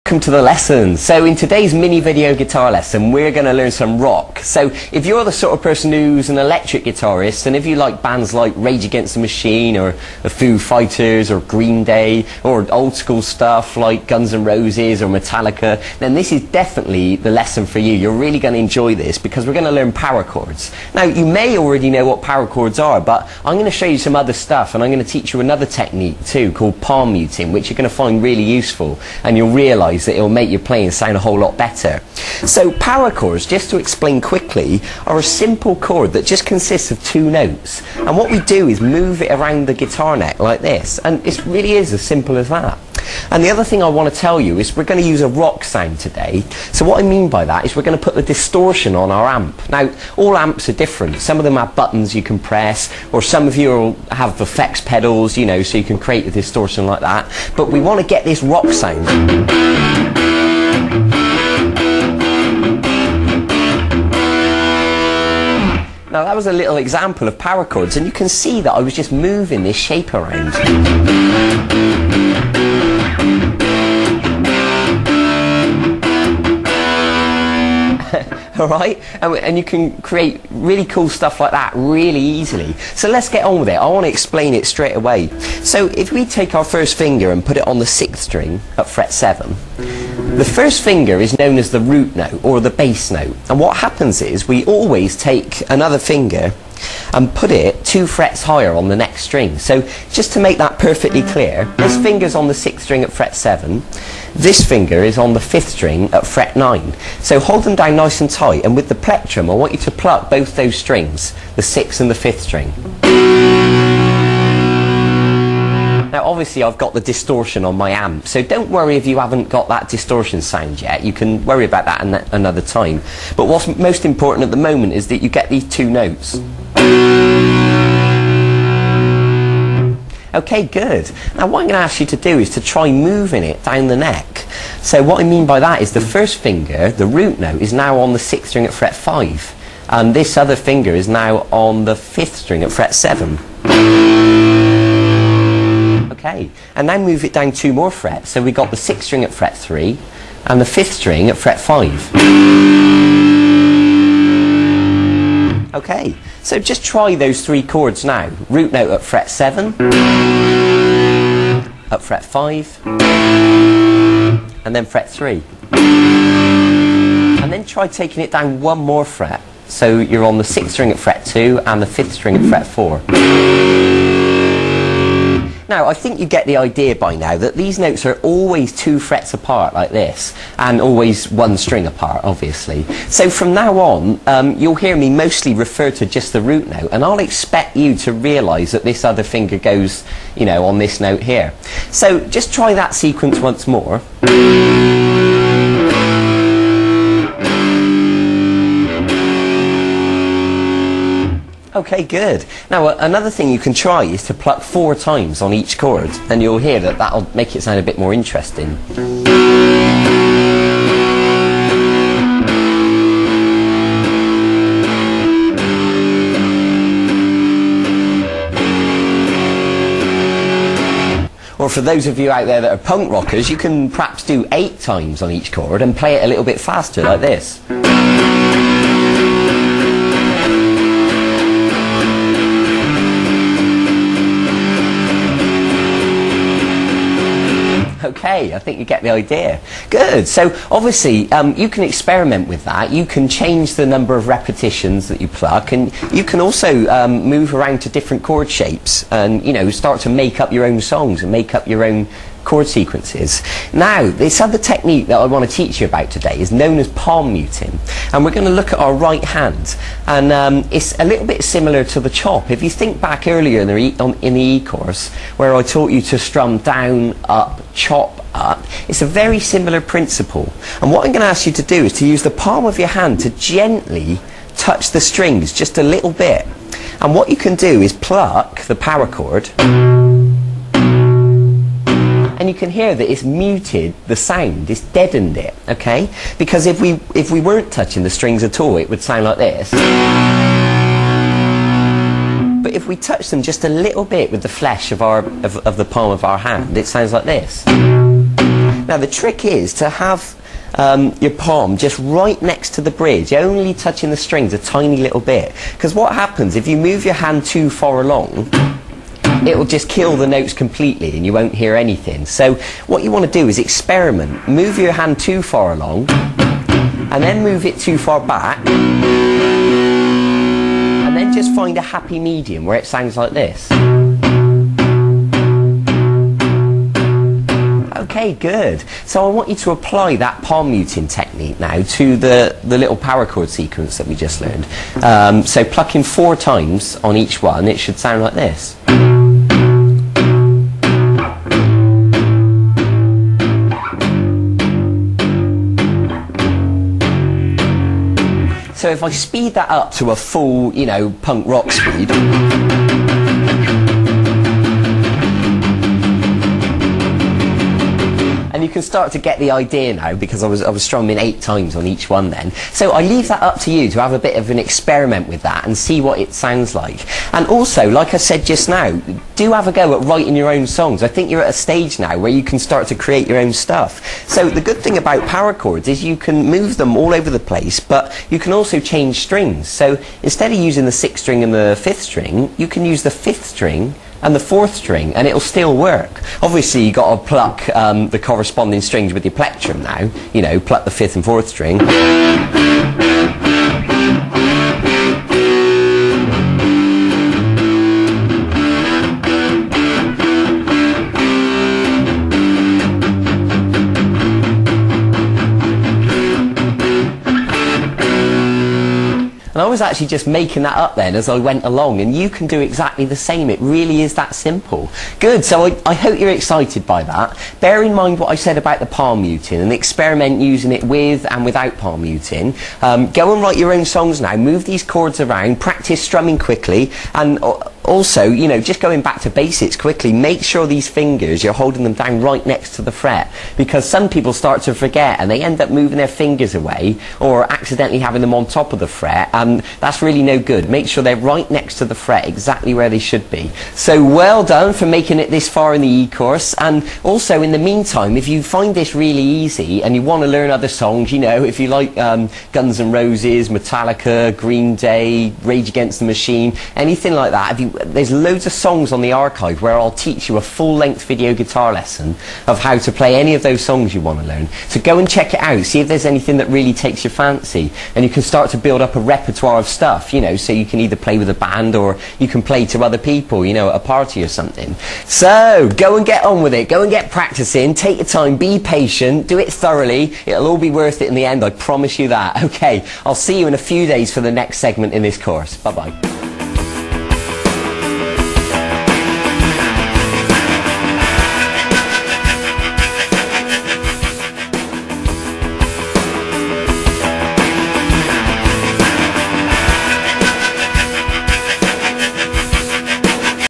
Welcome to the lesson. So in today's mini video guitar lesson we're going to learn some rock. So if you're the sort of person who's an electric guitarist, and if you like bands like Rage Against the Machine or the Foo Fighters or Green Day or old school stuff like Guns N' Roses or Metallica, then this is definitely the lesson for you. You're really going to enjoy this because we're going to learn power chords. Now you may already know what power chords are, but I'm going to show you some other stuff, and I'm going to teach you another technique too called palm muting, which you're going to find really useful, and you'll realise that it'll make your playing sound a whole lot better. So power chords, just to explain quickly, are a simple chord that just consists of two notes, and what we do is move it around the guitar neck like this, and it really is as simple as that. And the other thing I want to tell you is we're going to use a rock sound today. So what I mean by that is we're going to put the distortion on our amp. Now all amps are different. Some of them have buttons you can press, or some of you will have effects pedals, you know, so you can create the distortion like that. But we want to get this rock sound. Now that was a little example of power chords, and you can see that I was just moving this shape around. Alright, and you can create really cool stuff like that really easily. So let's get on with it. I want to explain it straight away. So if we take our first finger and put it on the 6th string at fret 7, the first finger is known as the root note or the bass note, and what happens is we always take another finger and put it 2 frets higher on the next string. So just to make that perfectly clear, this finger's on the 6th string at fret 7, this finger is on the 5th string at fret 9. So hold them down nice and tight, and with the plectrum I want you to pluck both those strings, the 6th and the 5th string. Now obviously I've got the distortion on my amp, so don't worry if you haven't got that distortion sound yet. You can worry about that another time. But what's most important at the moment is that you get these two notes. Okay, good. Now what I'm going to ask you to do is to try moving it down the neck. So what I mean by that is the first finger, the root note, is now on the 6th string at fret 5, and this other finger is now on the 5th string at fret 7. Okay, and now move it down 2 more frets. So we got the 6th string at fret 3 and the 5th string at fret 5. Okay, so just try those 3 chords now. Root note at fret 7, at fret 5, and then fret 3. And then try taking it down 1 more fret. So you're on the 6th string at fret 2 and the 5th string at fret 4. Now I think you get the idea by now that these notes are always 2 frets apart like this, and always 1 string apart obviously. So from now on you'll hear me mostly refer to just the root note, and I'll expect you to realise that this other finger goes, you know, on this note here. So just try that sequence once more. Okay, good. Now another thing you can try is to pluck 4 times on each chord, and you'll hear that that'll make it sound a bit more interesting. Or for those of you out there that are punk rockers, you can perhaps do 8 times on each chord and play it a little bit faster like this. Okay, I think you get the idea. Good. So obviously you can experiment with that. You can change the number of repetitions that you pluck, and you can also move around to different chord shapes and, you know, start to make up your own songs and make up your own chord sequences. Now this other technique that I want to teach you about today is known as palm muting, and we're going to look at our right hand, and it's a little bit similar to the chop. If you think back earlier in the E course where I taught you to strum down, up, chop, up, it's a very similar principle, and what I'm going to ask you to do is to use the palm of your hand to gently touch the strings just a little bit, and what you can do is pluck the power chord, and you can hear that it's muted the sound, it's deadened it, okay? Because if we weren't touching the strings at all, it would sound like this. But if we touch them just a little bit with the flesh of the palm of our hand, it sounds like this. Now the trick is to have your palm just right next to the bridge, only touching the strings a tiny little bit. Because what happens if you move your hand too far along, it will just kill the notes completely and you won't hear anything. So what you want to do is experiment. Move your hand too far along and then move it too far back, and then just find a happy medium where it sounds like this. Okay, good. So I want you to apply that palm muting technique now to the little power chord sequence that we just learned. So plucking 4 times on each one, it should sound like this. So if I speed that up to a full, you know, punk rock speed, and you can start to get the idea now, because I was strumming 8 times on each one then. So I leave that up to you to have a bit of an experiment with that and see what it sounds like. And also, like I said just now, do have a go at writing your own songs. I think you're at a stage now where you can start to create your own stuff. So the good thing about power chords is you can move them all over the place, but you can also change strings. So instead of using the 6th string and the 5th string, you can use the 5th string and the 4th string, and it'll still work. Obviously, you've got to pluck the corresponding strings with your plectrum now. You know, pluck the 5th and 4th string. And I was actually just making that up then as I went along, and you can do exactly the same. It really is that simple. Good, so I hope you're excited by that. Bear in mind what I said about the palm muting and experiment using it with and without palm muting. Go and write your own songs now, move these chords around, practice strumming quickly, and also, you know, just going back to basics quickly, make sure these fingers, you're holding them down right next to the fret, because some people start to forget and they end up moving their fingers away or accidentally having them on top of the fret, and that's really no good. Make sure they're right next to the fret, exactly where they should be. So well done for making it this far in the e-course. And also, in the meantime, if you find this really easy and you want to learn other songs, you know, if you like Guns N' Roses, Metallica, Green Day, Rage Against the Machine, anything like that, there's loads of songs on the archive where I'll teach you a full-length video guitar lesson of how to play any of those songs you want to learn. So go and check it out, see if there's anything that really takes your fancy, and you can start to build up a repertoire of stuff, you know, so you can either play with a band or you can play to other people, you know, at a party or something. So go and get on with it, go and get practicing, take your time, be patient, do it thoroughly. It'll all be worth it in the end, I promise you that. Okay, I'll see you in a few days for the next segment in this course. Bye-bye.